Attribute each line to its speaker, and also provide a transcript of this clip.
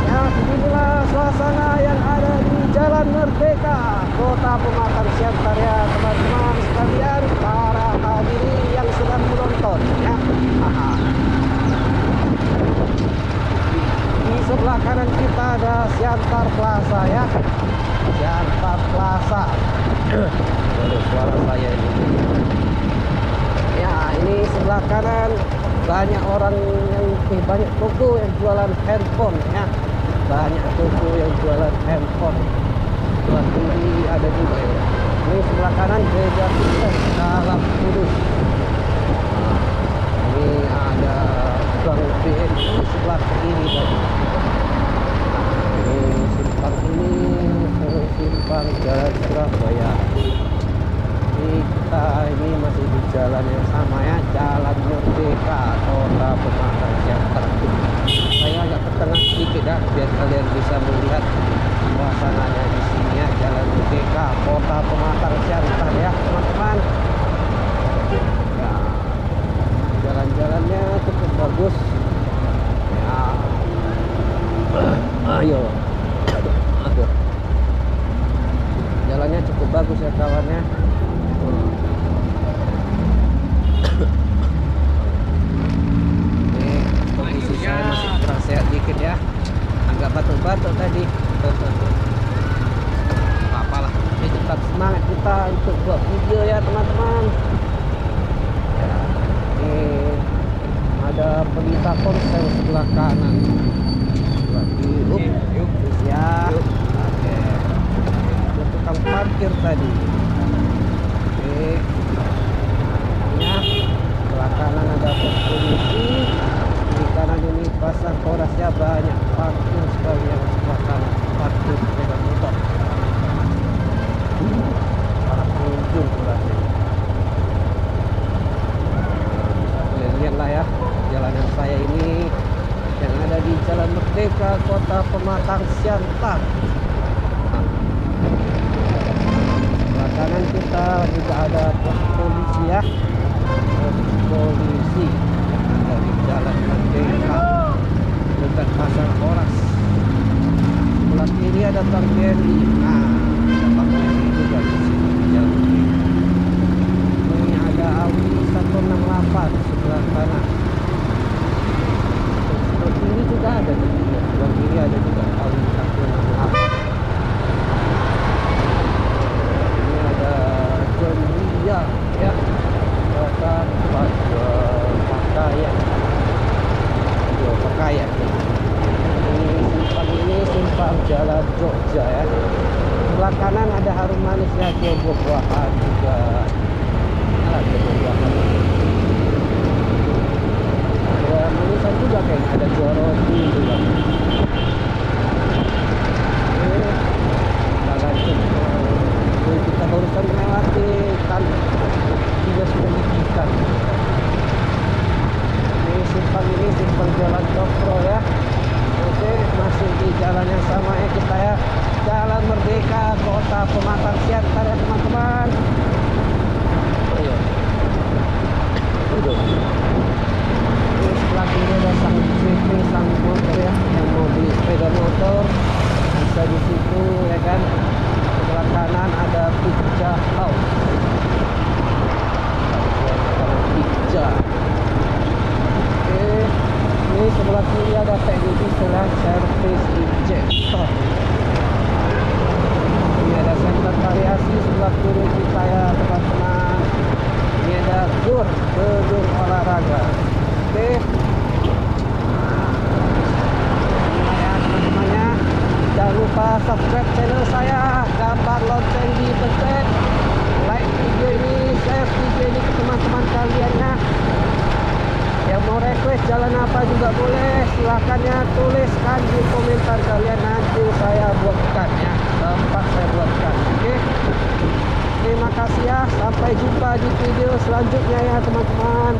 Speaker 1: Ya, beginilah suasana yang ada di Jalan Merdeka, Kota Pematang Siantar ya teman-teman sekalian, para hadirin yang sedang menonton ya. Di sebelah kanan kita ada Siantar Plaza ya. Siantar Plaza. Aduh, suara saya ini. Ya, ini sebelah kanan banyak orang yang banyak toko yang jualan handphone ya. Banyak toko yang jualan handphone. Sebelah kiri ada juga ya. Ini sebelah kanan gereja Kristen Dalam Kudus. Ini ada bank BNI sebelah kiri tadi. Ini simpang simpang Jalan Surabaya. Ini masih di jalan yang sama ya, Jalan Merdeka, Kota Pematang Siantar. Saya agak ke tengah sedikit ya, biar kalian bisa melihat suasananya di sini ya, Jalan Merdeka, Kota Pematang Siantar ya teman-teman. Ya, jalan-jalannya cukup bagus. Ya, ayo, aduh, jalannya cukup bagus ya kawannya. Saya masih kurang sehat dikit ya, agak batuk-batuk tadi. Apalah, ini tetap semangat kita untuk buat video ya teman-teman. Ya, ini ada pelita ponsel sebelah kanan, sebelah kiri. Yuk, ya. Oke, ada tukang parkir tadi. Oke, ya, sebelah kanan ada pos polisi. Di kanan ini pasar Korasnya banyak parkir sekali yang sebelah kanan, parkir sepeda motor. Para pengunjung Korasnya. Bisa kalian lihat lah ya, jalanan saya ini yang ada di Jalan Merdeka, Kota Pematang Siantar. Sebelah kanan kita juga ada pos polisi ya, pos polisi dari Jalan Merdeka dekat pasar Koras. Sebelah kiri ada bank BNI. Nah, ada bank BNI juga di sini Jalan Merdeka. Ini ada Audi 168 sebelah kanan. Sebelah kiri juga ada di sini. Sebelah kiri ada juga Audi 168. Ini ada John Deere ya. Bahkan pakaian. Pakaian. Ini simpang Jalan Jogja ya. Sebelah kanan ada Harum Manis ya, buah-buahan juga. Ada buah-buahan. Ada manisan juga kayaknya, ada jual roti juga. Ini jalan Jogja. Kita barusan melewati kan dinas pendidikan. Ini simpang Jalan Cokro ya. Oke, masih di jalan yang sama ya kita ya, Jalan Merdeka, Kota Pematang Siantar ya teman-teman. Ayo. Ini sebelah kiri ada sang CV, sang motor ya, yang mau beli sepeda motor bisa di situ ya kan. Sebelah kanan ada Pizza House. Pizza. Ini sebelah kiri ada teknisi servis injektor. Ini ada center variasi sebelah kiri kita ya teman-teman. Ini ada gedung olahraga. Oke. Nah ya teman-temannya, jangan lupa subscribe channel saya, gambar lonceng dipencet, like video ini, share video ini ke teman-teman kalian ya. Yang mau request jalan apa juga boleh, silahkan ya, tuliskan di komentar kalian, nanti saya buatkan ya, tempat saya buatkan. Oke, terima kasih ya, sampai jumpa di video selanjutnya ya teman-teman.